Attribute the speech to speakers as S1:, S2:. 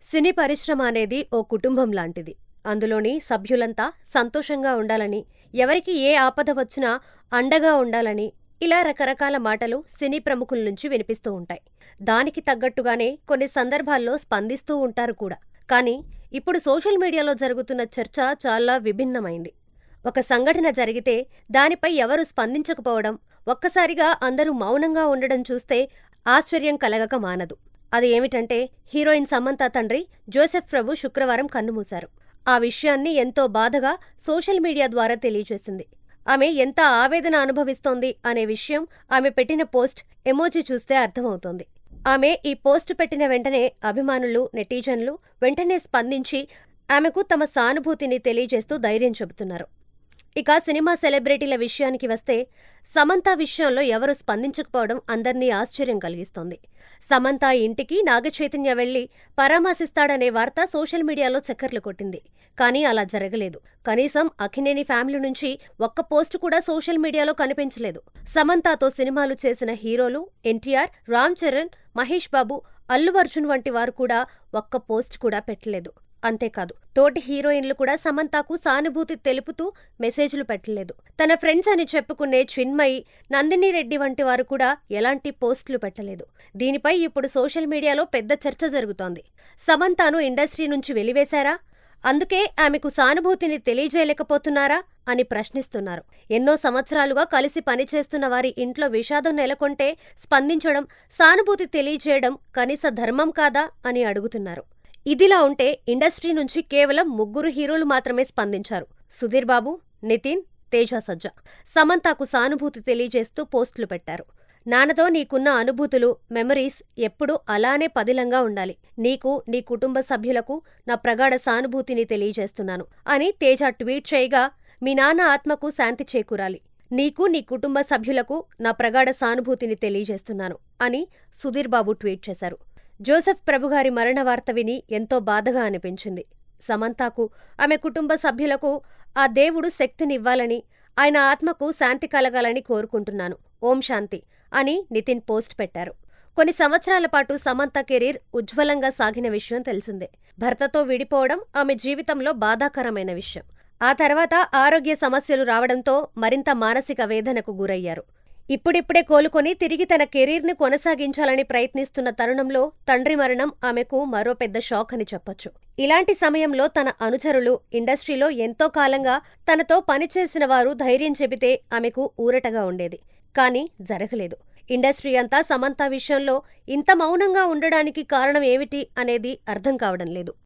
S1: సినీ పరిశ్రమ అనేది ఓ కుటుంబం లాంటిది. అందులోని సభ్యులంతా సంతోషంగా ఉండాలని, ఎవరికి ఏ ఆపద వచ్చినా అండగా ఉండాలని, ఇలా రకరకాల మాటలు సినీ ప్రముఖుల నుంచి వినిపిస్తూ ఉంటాయి. దానికి తగ్గట్టుగానే కొన్ని సందర్భాల్లో స్పందిస్తూ ఉంటారు కూడా. కానీ ఇప్పుడు సోషల్ మీడియాలో జరుగుతున్న చర్చ చాలా విభిన్నమైంది. ఒక సంఘటన జరిగితే దానిపై ఎవరూ స్పందించకపోవడం, ఒక్కసారిగా అందరూ మౌనంగా ఉండడం చూస్తే ఆశ్చర్యం కలగక మానదు. అది ఏమిటంటే, హీరోయిన్ సమంత తండ్రి జోసెఫ్ ప్రభు శుక్రవారం కన్నుమూశారు. ఆ విషయాన్ని ఎంతో బాధగా సోషల్ మీడియా ద్వారా తెలియజేసింది. ఆమె ఎంత ఆవేదన అనుభవిస్తోంది అనే విషయం ఆమె పెట్టిన పోస్ట్ ఎమోజీ చూస్తే అర్థమవుతోంది. ఆమె ఈ పోస్ట్ పెట్టిన వెంటనే అభిమానులు, నెటిజన్లు వెంటనే స్పందించి ఆమెకు తమ సానుభూతిని తెలియజేస్తూ ధైర్యం చెబుతున్నారు. ఇక సినిమా సెలబ్రిటీల విషయానికి వస్తే, సమంత విషయంలో ఎవరూ స్పందించకపోవడం అందర్నీ ఆశ్చర్యం కలిగిస్తోంది. సమంత ఇంటికి నాగచైతన్య వెళ్లి పరామర్శిస్తాడనే వార్త సోషల్ మీడియాలో చక్కర్లు కొట్టింది. కానీ అలా జరగలేదు. కనీసం అక్కినేని ఫ్యామిలీ నుంచి ఒక్క పోస్టు కూడా సోషల్ మీడియాలో కనిపించలేదు. సమంతతో సినిమాలు చేసిన హీరోలు ఎన్టీఆర్, రామ్ చరణ్, మహేష్ బాబు, అల్లు అర్జున్ వంటి వారు కూడా ఒక్క పోస్ట్ కూడా పెట్టలేదు. అంతేకాదు, తోటి హీరోయిన్లు కూడా సమంతకు సానుభూతి తెలుపుతూ మెసేజ్లు పెట్టలేదు. తన ఫ్రెండ్స్ అని చెప్పుకునే చిన్మయి, నందిని రెడ్డి వంటి వారు కూడా ఎలాంటి పోస్టులు పెట్టలేదు. దీనిపై ఇప్పుడు సోషల్ మీడియాలో పెద్ద చర్చ జరుగుతోంది. సమంతను ఇండస్ట్రీ నుంచి వెలివేశారా? అందుకే ఆమెకు సానుభూతిని తెలియజేయలేకపోతున్నారా అని ప్రశ్నిస్తున్నారు. ఎన్నో సంవత్సరాలుగా కలిసి పనిచేస్తున్న వారి ఇంట్లో విషాదం నెలకొంటే స్పందించడం, సానుభూతి తెలియజేయడం కనీస ధర్మం కాదా అని అడుగుతున్నారు. ఇదిలా ఉంటే ఇండస్ట్రీ నుంచి కేవలం 3 హీరోలు మాత్రమే స్పందించారు. సుధీర్ బాబు, నితిన్, తేజ సజ్జా సమంతకు సానుభూతి తెలియజేస్తూ పోస్టులు పెట్టారు. నాన్నతో నీకున్న అనుభూతులు, మెమరీస్ ఎప్పుడూ అలానే పదిలంగా ఉండాలి. నీకు, నీ కుటుంబ సభ్యులకు నా ప్రగాఢ సానుభూతిని తెలియజేస్తున్నాను అని తేజ ట్వీట్ చేయగా, మీ నాన్న ఆత్మకు శాంతి చేకూరాలి. నీకు, నీ కుటుంబ సభ్యులకు నా ప్రగాఢ సానుభూతిని తెలియజేస్తున్నాను అని సుధీర్ బాబు ట్వీట్ చేశారు. జోసెఫ్ ప్రభుగారి మరణ వార్త విని ఎంతో బాధగా అనిపించింది. సమంతకు, ఆమె కుటుంబ సభ్యులకు ఆ దేవుడు శక్తినివ్వాలని, ఆయన ఆత్మకు శాంతి కలగాలని కోరుకుంటున్నాను. ఓం శాంతి అని నితిన్ పోస్ట్ పెట్టారు. కొన్ని సంవత్సరాల పాటు సమంత కెరీర్ ఉజ్వలంగా సాగిన విషయం తెలిసిందే. భర్తతో విడిపోవడం ఆమె జీవితంలో బాధాకరమైన విషయం. ఆ తర్వాత ఆరోగ్య సమస్యలు రావడంతో మరింత మానసిక వేదనకు గురయ్యారు. ఇప్పుడిప్పుడే కోలుకొని తిరిగి తన కెరీర్ని కొనసాగించాలని ప్రయత్నిస్తున్న తరుణంలో తండ్రి మరణం ఆమెకు మరో పెద్ద షాక్ అని చెప్పొచ్చు. ఇలాంటి సమయంలో తన అనుచరులు, ఇండస్ట్రీలో ఎంతో కాలంగా తనతో పనిచేసిన వారు ధైర్యం చెబితే ఆమెకు ఊరటగా ఉండేది. కానీ జరగలేదు. ఇండస్ట్రీ అంతా సమంత విషయంలో ఇంత మౌనంగా ఉండడానికి కారణం ఏమిటి అనేది అర్థం కావడం లేదు.